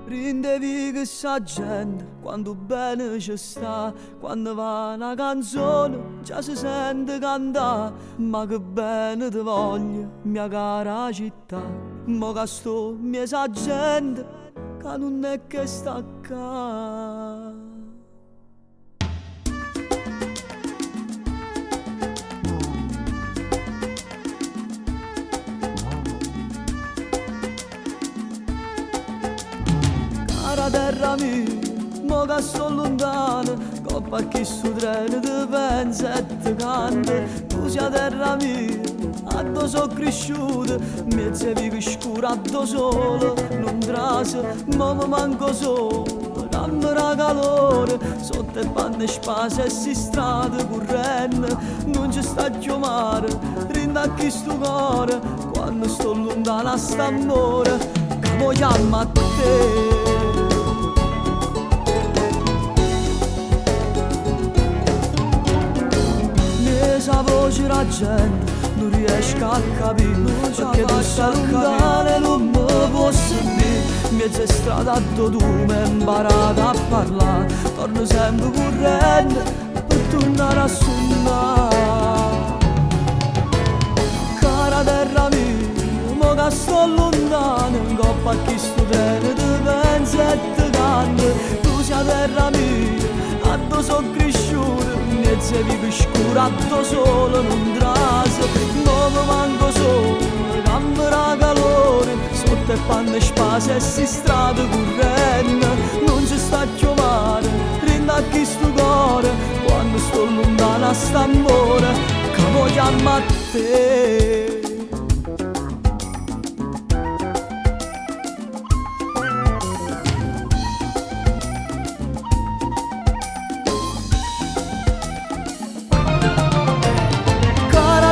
Rindevi che sa gente quando bene ci sta, quando va una canzone già si sente cantare, ma che bene ti voglio, mia cara città, mo che sto mia sa gente che non è che sta qua. Cara terra mia, mo che sto lontano, coppa chi sto treno ti pensa e ti canta. Tu sei terra mia, a dove sono cresciuto, mezza vita scura a dove solo, non trase, ma mi manco solo, camera calore, sotto il panne spase e si strada correndo, non ci sta più mare, rinda a chi sto cuore, quando sto lontano a st'amore, che mo chiama a te. Sa voce la gente non riesco a capire, perché tu stai lontano e non mi può sentire. Mezza strada dove tu mi hai imparato a parlare, torno sempre correndo per tornare a suonare. Cara terra mia, mo che sto lontano, in coppa a chi sto treno ti pensa e ti canta. Tu sei terra mia, a dove sono cresciuto, mezza vita scura, da solo non trase, ma mi manco solo, camera calore, sotto il panne spase e si strada correndo, non ci sta più mare, rinda a chi sto cuore, quando sto lontano a st'amore, che mo chiama a te.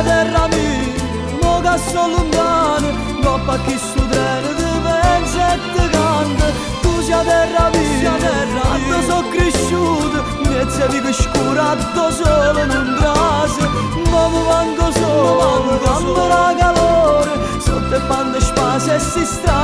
Terra mia, mo che sto lontano, coppa a chi sto treno ti pensa e ti canta. Tu sei terra mia, a dove sono cresciuto, mezza vita scura, da solo non trase, ma mi manco solo, camera calore, sotto il panne spase e si strada